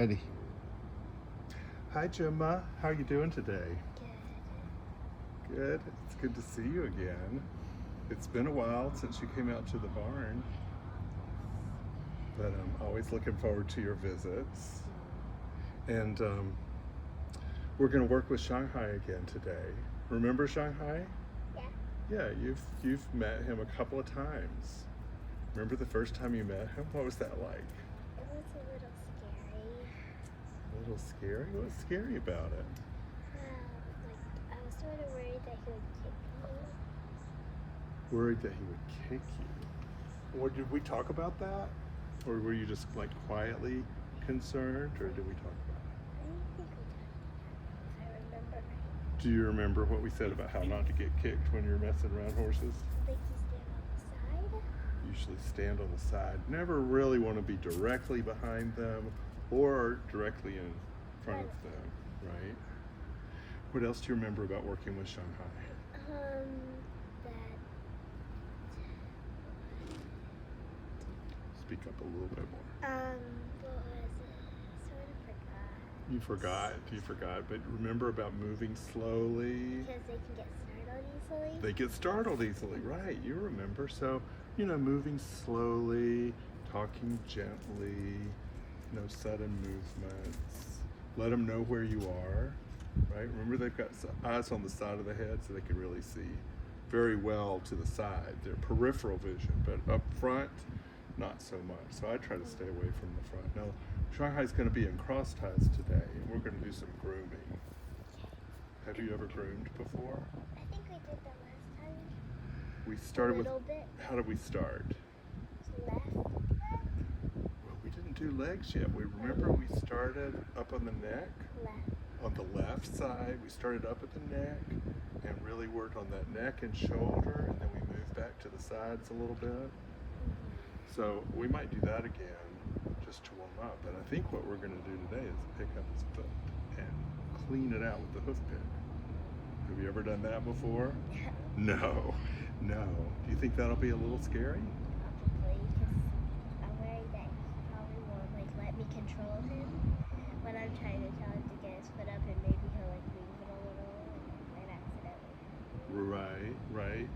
Ready. Hi, Gemma. How are you doing today? Good. Good. It's good to see you again. It's been a while since you came out to the barn, but I'm always looking forward to your visits. And we're going to work with Shanghai again today. Remember Shanghai? Yeah. Yeah, you've met him a couple of times. Remember the first time you met him? What was that like? It was a little scary. A little scary? What was scary about it? I was sort of worried that he would kick me. Worried that he would kick you. Or did we talk about that? Or were you just like quietly concerned, or did we talk about it? I don't think we talked about it, if I remember right. Do you remember what we said about how not to get kicked when you're messing around horses? Like you stand on the side. Usually stand on the side. Never really want to be directly behind them or directly in front of them, right? What else do you remember about working with Shanghai? That Speak up a little bit more. what was it? Sort of forgot. You forgot, but remember about moving slowly. Because they can get startled easily. They get startled easily, right? You remember. So, moving slowly, talking gently, no sudden movements. Let them know where you are, right? Remember, they've got eyes on the side of the head so they can really see very well to the side. They're peripheral vision, but up front, not so much. So I try to stay away from the front. Now, Shanghai's going to be in cross ties today, and we're going to do some grooming. Have you ever groomed before? I think we did that last time. We started with, A little bit. how did we start? Left. Well, we didn't do legs yet. We started up on the neck. Left. On the left side, we started up at the neck and really worked on that neck and shoulder, and then we moved back to the sides a little bit. So we might do that again just to warm up. But I think what we're going to do today is pick up his foot and clean it out with the hoof pick. Have you ever done that before? No. Do you think that'll be a little scary? Probably, because I'm worried that he probably won't let me control him when I'm trying to tell him to get his foot up, and maybe he'll move it a little and accidentally. Right.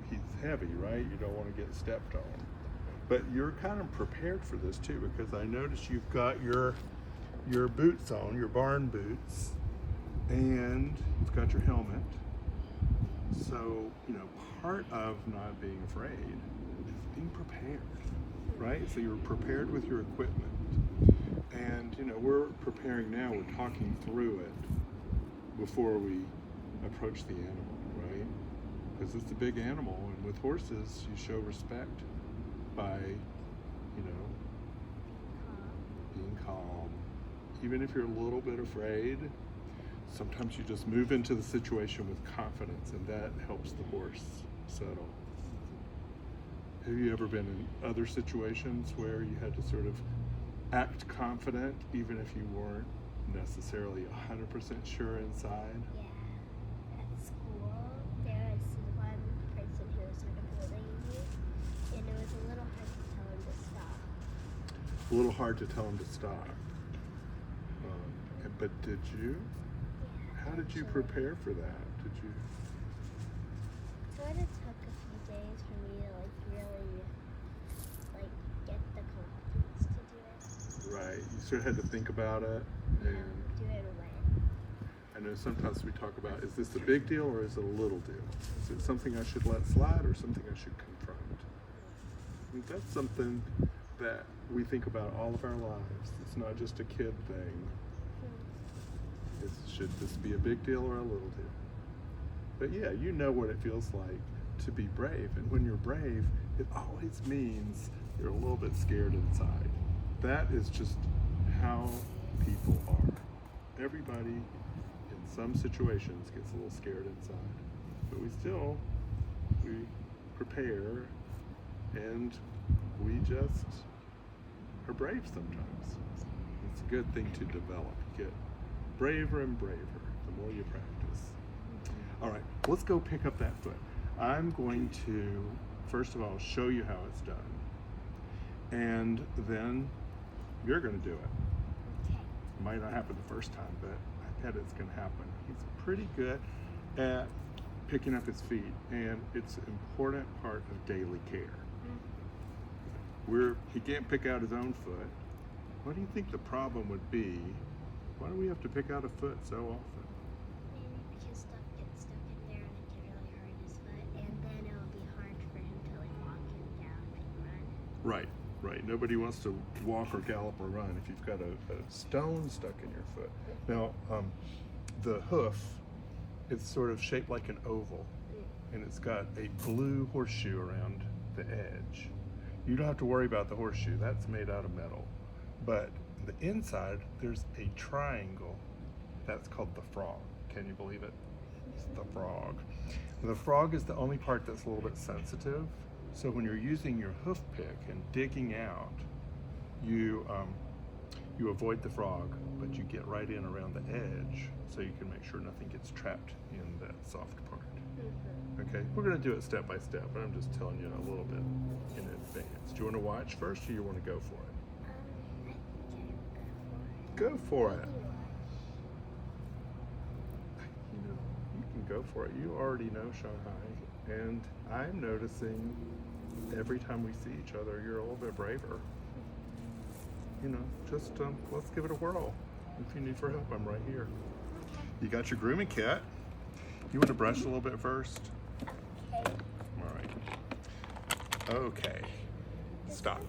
He's heavy, right? You don't want to get stepped on. But you're kind of prepared for this too, because I noticed you've got your boots on, your barn boots, and you've got your helmet. So, part of not being afraid is being prepared, right? So you're prepared with your equipment. And, we're preparing now, we're talking through it before we approach the animal, right? Because it's a big animal, and with horses, you show respect by, being calm. Even if you're a little bit afraid, sometimes you just move into the situation with confidence, and that helps the horse settle. Have you ever been in other situations where you had to sort of act confident even if you weren't necessarily 100% sure inside? Yeah. At school, there was one person who was sort of bullying me, and it was a little hard to tell him to stop. A little hard to tell him to stop. But did you? Yeah. How did you prepare for that? Did you? It sort of took a few days for me to really get the confidence to do it. Right. You sort of had to think about it and Do it when. I know sometimes we talk about, is this a big deal or is it a little deal? Is it something I should let slide or something I should confront? I mean, that's something that we think about all of our lives. It's not just a kid thing. Should this be a big deal or a little deal? But yeah, you know what it feels like to be brave. And when you're brave, it always means you're a little bit scared inside. That is just how people are. Everybody in some situations gets a little scared inside. But we prepare, and we just are brave sometimes. It's a good thing to develop. You get braver and braver the more you practice. All right, let's go pick up that foot. I'm going to, first of all, show you how it's done. And then you're going to do it. Okay. It might not happen the first time, but I bet it's gonna happen. He's pretty good at picking up his feet, and it's an important part of daily care. He can't pick out his own foot. What do you think the problem would be? Why do we have to pick out a foot so often? Maybe because stuff gets stuck in there and it can really hurt his foot, and then it'll be hard for him to like walk and gallop and run. Right. Nobody wants to walk or gallop or run if you've got a stone stuck in your foot. Now, the hoof, it's sort of shaped like an oval, and it's got a blue horseshoe around the edge. You don't have to worry about the horseshoe, that's made out of metal. But the inside, there's a triangle that's called the frog. Can you believe it? It's the frog. The frog is the only part that's a little bit sensitive. So when you're using your hoof pick and digging out, you avoid the frog, but you get right in around the edge so you can make sure nothing gets trapped in that soft part. Okay, we're going to do it step by step, but I'm just telling you a little bit in advance. Do you want to watch first, or you want to go for it? I think I Go for it. will You know, you can go for it. You already know Shanghai, and I'm noticing every time we see each other, you're a little bit braver. You know, just let's give it a whirl. If you need for help, I'm right here. You got your grooming kit. You want to brush a little bit first? Okay. All right. Okay. Stop.